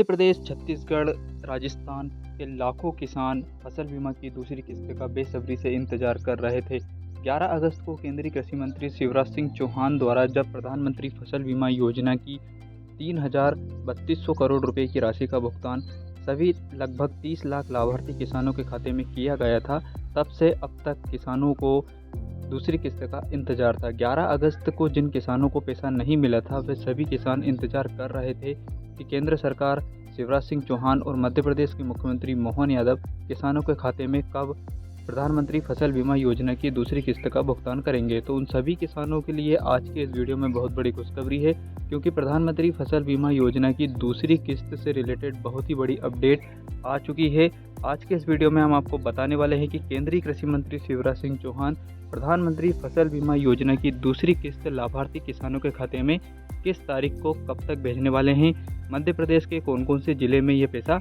मध्य प्रदेश, छत्तीसगढ़, राजस्थान के लाखों किसान फसल बीमा की दूसरी किस्त का बेसब्री से इंतजार कर रहे थे। 11 अगस्त को केंद्रीय कृषि मंत्री शिवराज सिंह चौहान द्वारा जब प्रधानमंत्री फसल बीमा योजना की 3,3200 करोड़ रुपए की राशि का भुगतान सभी लगभग 30 लाख लाभार्थी किसानों के खाते में किया गया था, तब से अब तक किसानों को दूसरी किस्त का इंतजार था। 11 अगस्त को जिन किसानों को पैसा नहीं मिला था, वे सभी किसान इंतजार कर रहे थे कि केंद्र सरकार, शिवराज सिंह चौहान और मध्य प्रदेश के मुख्यमंत्री मोहन यादव किसानों के खाते में कब प्रधानमंत्री फसल बीमा योजना की दूसरी किस्त का भुगतान करेंगे। तो उन सभी किसानों के लिए आज के इस वीडियो में बहुत बड़ी खुशखबरी है, क्योंकि प्रधानमंत्री फसल बीमा योजना की दूसरी किस्त से रिलेटेड बहुत ही बड़ी अपडेट आ चुकी है। आज के इस वीडियो में हम आपको बताने वाले हैं कि केंद्रीय कृषि मंत्री शिवराज सिंह चौहान प्रधानमंत्री फसल बीमा योजना की दूसरी किस्त लाभार्थी किसानों के खाते में किस तारीख को कब तक भेजने वाले हैं, मध्य प्रदेश के कौन कौन से ज़िले में ये पैसा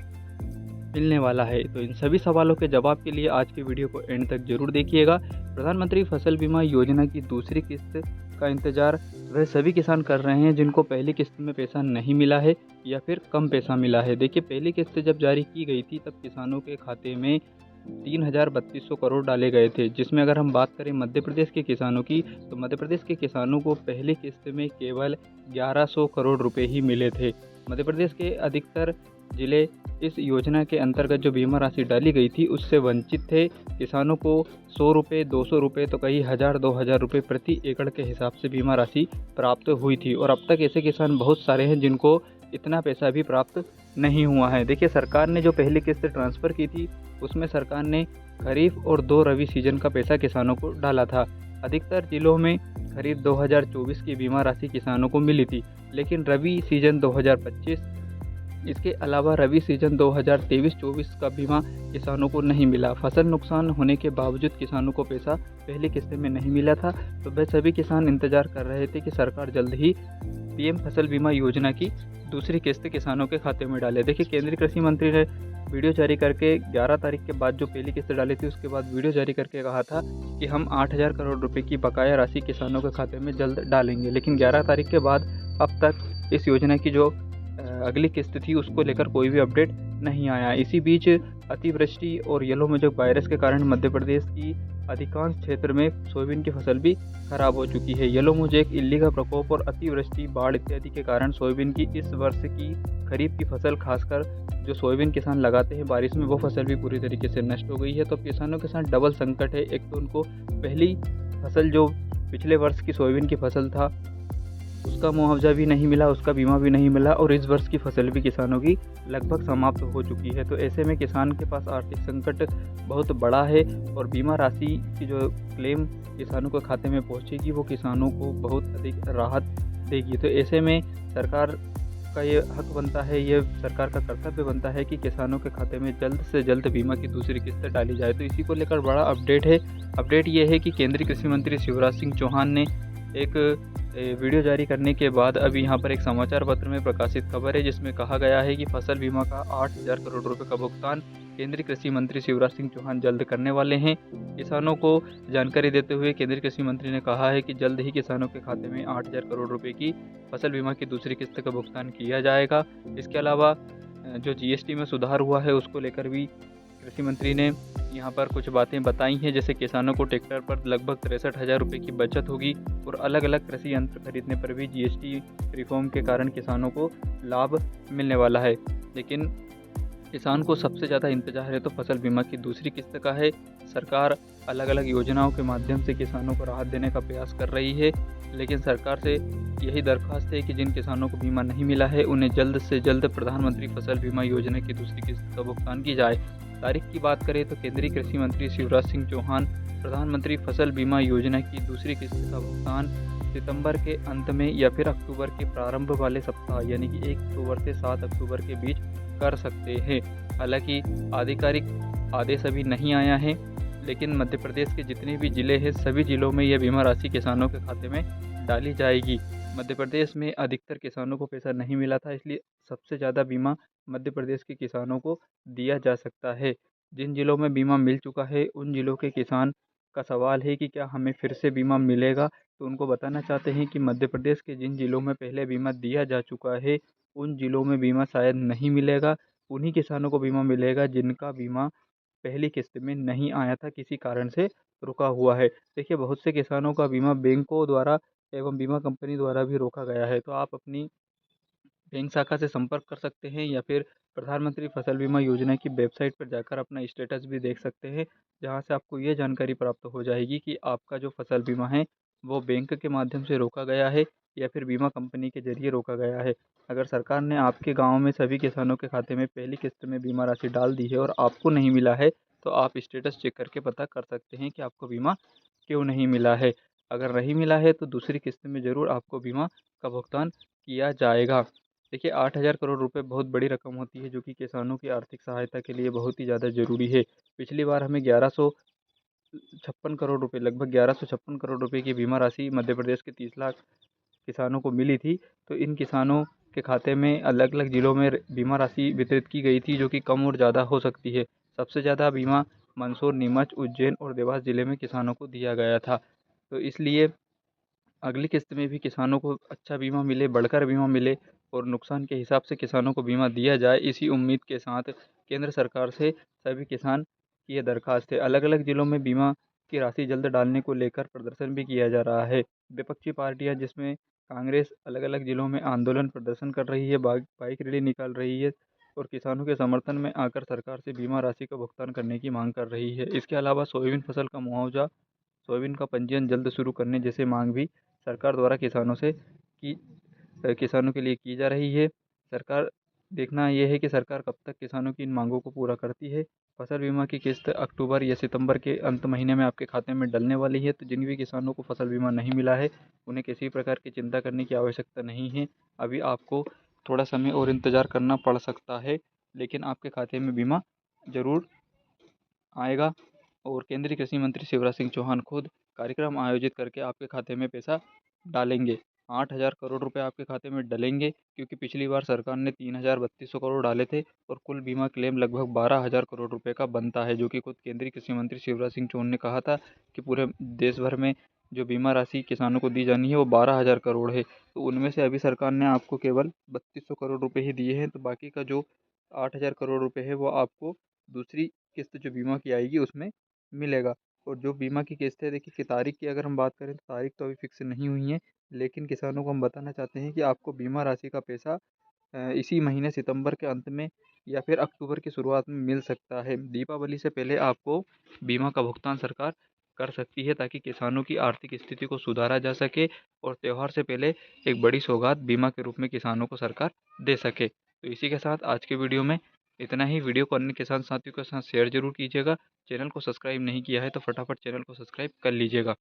मिलने वाला है। तो इन सभी सवालों के जवाब के लिए आज की वीडियो को एंड तक जरूर देखिएगा। प्रधानमंत्री फसल बीमा योजना की दूसरी किस्त का इंतजार वह सभी किसान कर रहे हैं जिनको पहली किस्त में पैसा नहीं मिला है या फिर कम पैसा मिला है। देखिए, पहली किस्त जब जारी की गई थी तब किसानों के खाते में 3,3200 करोड़ डाले गए थे, जिसमें अगर हम बात करें मध्य प्रदेश के किसानों की, तो मध्य प्रदेश के किसानों को पहली किस्त में केवल 1100 करोड़ रुपए ही मिले थे। मध्य प्रदेश के अधिकतर जिले इस योजना के अंतर्गत जो बीमा राशि डाली गई थी उससे वंचित थे। किसानों को 100 रुपये, 200 रुपये तो कई 1000-2000 रुपये प्रति एकड़ के हिसाब से बीमा राशि प्राप्त हुई थी, और अब तक ऐसे किसान बहुत सारे हैं जिनको इतना पैसा भी प्राप्त नहीं हुआ है। देखिए, सरकार ने जो पहली किस्त ट्रांसफ़र की थी उसमें सरकार ने खरीफ और 2 रबी सीजन का पैसा किसानों को डाला था। अधिकतर जिलों में खरीफ 2024 की बीमा राशि किसानों को मिली थी, लेकिन रबी सीजन 2025, इसके अलावा रबी सीजन 2023-24 का बीमा किसानों को नहीं मिला। फसल नुकसान होने के बावजूद किसानों को पैसा पहली किस्त में नहीं मिला था, तो वह सभी किसान इंतजार कर रहे थे कि सरकार जल्द ही पीएम फसल बीमा योजना की दूसरी किस्त किसानों के खाते में डाले। देखिए, केंद्रीय कृषि मंत्री ने वीडियो जारी करके 11 तारीख के बाद जो पहली किस्त डाली थी उसके बाद वीडियो जारी करके कहा था कि हम 8,000 करोड़ रुपए की बकाया राशि किसानों के खाते में जल्द डालेंगे, लेकिन 11 तारीख के बाद अब तक इस योजना की जो अगली किस्त थी उसको लेकर कोई भी अपडेट नहीं आया। इसी बीच अतिवृष्टि और येलो मोजेक वायरस के कारण मध्य प्रदेश की अधिकांश क्षेत्र में सोयाबीन की फसल भी खराब हो चुकी है। येलो मोजेक, इल्ली का प्रकोप और अतिवृष्टि, बाढ़ इत्यादि के कारण सोयाबीन की इस वर्ष की खरीफ की फसल, खासकर जो सोयाबीन किसान लगाते हैं बारिश में, वो फसल भी पूरी तरीके से नष्ट हो गई है। तो किसानों के साथ डबल संकट है। एक तो उनको पहली फसल जो पिछले वर्ष की सोयाबीन की फसल था उसका मुआवजा भी नहीं मिला, उसका बीमा भी नहीं मिला, और इस वर्ष की फसल भी किसानों की लगभग समाप्त हो चुकी है। तो ऐसे में किसान के पास आर्थिक संकट बहुत बड़ा है, और बीमा राशि की जो क्लेम किसानों के खाते में पहुंचेगी वो किसानों को बहुत अधिक राहत देगी। तो ऐसे में सरकार का ये हक बनता है, ये सरकार का कर्तव्य बनता है कि किसानों के खाते में जल्द से जल्द बीमा की दूसरी किस्त डाली जाए। तो इसी को लेकर बड़ा अपडेट है। अपडेट ये है कि केंद्रीय कृषि मंत्री शिवराज सिंह चौहान ने एक वीडियो जारी करने के बाद अभी यहाँ पर एक समाचार पत्र में प्रकाशित खबर है, जिसमें कहा गया है कि फसल बीमा का 8,000 करोड़ रुपए का भुगतान केंद्रीय कृषि मंत्री शिवराज सिंह चौहान जल्द करने वाले हैं। किसानों को जानकारी देते हुए केंद्रीय कृषि मंत्री ने कहा है कि जल्द ही किसानों के खाते में 8,000 करोड़ रुपए की फसल बीमा की दूसरी किस्त का भुगतान किया जाएगा। इसके अलावा जो जीएसटी में सुधार हुआ है उसको लेकर भी कृषि मंत्री ने यहाँ पर कुछ बातें बताई हैं, जैसे किसानों को ट्रैक्टर पर लगभग 63,000 रुपये की बचत होगी, और अलग अलग कृषि यंत्र खरीदने पर भी जीएसटी रिफॉर्म के कारण किसानों को लाभ मिलने वाला है। लेकिन किसान को सबसे ज़्यादा इंतजार है तो फसल बीमा की दूसरी किस्त का है। सरकार अलग अलग योजनाओं के माध्यम से किसानों को राहत देने का प्रयास कर रही है, लेकिन सरकार से यही दरख्वास्त है कि जिन किसानों को बीमा नहीं मिला है उन्हें जल्द से जल्द प्रधानमंत्री फसल बीमा योजना की दूसरी किस्त का भुगतान की जाए। तारीख की बात करें तो केंद्रीय कृषि मंत्री शिवराज सिंह चौहान प्रधानमंत्री फसल बीमा योजना की दूसरी किस्त का भुगतान सितंबर के अंत में या फिर अक्टूबर के प्रारंभ वाले सप्ताह यानी कि 1 अक्टूबर से 7 अक्टूबर के बीच कर सकते हैं। हालांकि आधिकारिक आदेश अभी नहीं आया है, लेकिन मध्य प्रदेश के जितने भी ज़िले हैं सभी ज़िलों में यह बीमा राशि किसानों के खाते में डाली जाएगी। मध्य प्रदेश में अधिकतर किसानों को पैसा नहीं मिला था, इसलिए सबसे ज़्यादा बीमा मध्य प्रदेश के किसानों को दिया जा सकता है। जिन ज़िलों में बीमा मिल चुका है उन ज़िलों के किसान का सवाल है कि क्या हमें फिर से बीमा मिलेगा, तो उनको बताना चाहते हैं कि मध्य प्रदेश के जिन ज़िलों में पहले बीमा दिया जा चुका है उन जिलों में बीमा शायद नहीं मिलेगा। उन्हीं किसानों को बीमा मिलेगा जिनका बीमा पहली किस्त में नहीं आया था, किसी कारण से रुका हुआ है। देखिए, बहुत से किसानों का बीमा बैंकों द्वारा एवं बीमा कंपनी द्वारा भी रोका गया है, तो आप अपनी बैंक शाखा से संपर्क कर सकते हैं या फिर प्रधानमंत्री फसल बीमा योजना की वेबसाइट पर जाकर अपना स्टेटस भी देख सकते हैं, जहां से आपको ये जानकारी प्राप्त हो जाएगी कि आपका जो फसल बीमा है वो बैंक के माध्यम से रोका गया है या फिर बीमा कंपनी के जरिए रोका गया है। अगर सरकार ने आपके गांव में सभी किसानों के खाते में पहली किस्त में बीमा राशि डाल दी है और आपको नहीं मिला है, तो आप स्टेटस चेक करके पता कर सकते हैं कि आपको बीमा क्यों नहीं मिला है। अगर नहीं मिला है तो दूसरी किस्त में ज़रूर आपको बीमा का भुगतान किया जाएगा। देखिए, 8,000 करोड़ रुपए बहुत बड़ी रकम होती है, जो कि किसानों की आर्थिक सहायता के लिए बहुत ही ज़्यादा ज़रूरी है। पिछली बार हमें 1156 करोड़ रुपए, लगभग 1156 करोड़ रुपए की बीमा राशि मध्य प्रदेश के 30 लाख किसानों को मिली थी। तो इन किसानों के खाते में अलग अलग ज़िलों में बीमा राशि वितरित की गई थी, जो कि कम और ज़्यादा हो सकती है। सबसे ज़्यादा बीमा मंदसौर, नीमच, उज्जैन और देवास ज़िले में किसानों को दिया गया था। तो इसलिए अगली किस्त में भी किसानों को अच्छा बीमा मिले, बढ़कर बीमा मिले और नुकसान के हिसाब से किसानों को बीमा दिया जाए, इसी उम्मीद के साथ केंद्र सरकार से सभी किसान की ये दरख्वास्त है। अलग अलग ज़िलों में बीमा की राशि जल्द डालने को लेकर प्रदर्शन भी किया जा रहा है। विपक्षी पार्टियां, जिसमें कांग्रेस, अलग अलग ज़िलों में आंदोलन प्रदर्शन कर रही है, बाइक रैली निकाल रही है और किसानों के समर्थन में आकर सरकार से बीमा राशि का भुगतान करने की मांग कर रही है। इसके अलावा सोयाबीन फसल का मुआवजा, सोयाबीन का पंजीयन जल्द शुरू करने जैसे मांग भी सरकार द्वारा किसानों के लिए की जा रही है। सरकार देखना यह है कि सरकार कब तक किसानों की इन मांगों को पूरा करती है। फसल बीमा की किस्त अक्टूबर या सितंबर के अंत महीने में आपके खाते में डलने वाली है, तो जिन भी किसानों को फसल बीमा नहीं मिला है उन्हें किसी प्रकार की चिंता करने की आवश्यकता नहीं है। अभी आपको थोड़ा समय और इंतज़ार करना पड़ सकता है, लेकिन आपके खाते में बीमा ज़रूर आएगा और केंद्रीय कृषि मंत्री शिवराज सिंह चौहान खुद कार्यक्रम आयोजित करके आपके खाते में पैसा डालेंगे। 8,000 करोड़ रुपए आपके खाते में डलेंगे, क्योंकि पिछली बार सरकार ने 3,3200 करोड़ डाले थे और कुल बीमा क्लेम लगभग 12,000 करोड़ रुपए का बनता है, जो कि खुद केंद्रीय कृषि मंत्री शिवराज सिंह चौहान ने कहा था कि पूरे देश भर में जो बीमा राशि किसानों को दी जानी है वो 12,000 करोड़ है। तो उनमें से अभी सरकार ने आपको केवल 3200 करोड़ रुपए ही दिए हैं, तो बाकी का जो 8,000 करोड़ रुपए है वो आपको दूसरी किस्त जो बीमा की आएगी उसमें मिलेगा। और जो बीमा की किस्त है, देखिए कि तारीख की अगर हम बात करें तो तारीख तो अभी फिक्स नहीं हुई है, लेकिन किसानों को हम बताना चाहते हैं कि आपको बीमा राशि का पैसा इसी महीने सितंबर के अंत में या फिर अक्टूबर की शुरुआत में मिल सकता है। दीपावली से पहले आपको बीमा का भुगतान सरकार कर सकती है, ताकि किसानों की आर्थिक स्थिति को सुधारा जा सके और त्यौहार से पहले एक बड़ी सौगात बीमा के रूप में किसानों को सरकार दे सके। तो इसी के साथ आज के वीडियो में इतना ही। वीडियो को अन्य किसान साथियों के साथ शेयर जरूर कीजिएगा। चैनल को सब्सक्राइब नहीं किया है तो फटाफट चैनल को सब्सक्राइब कर लीजिएगा।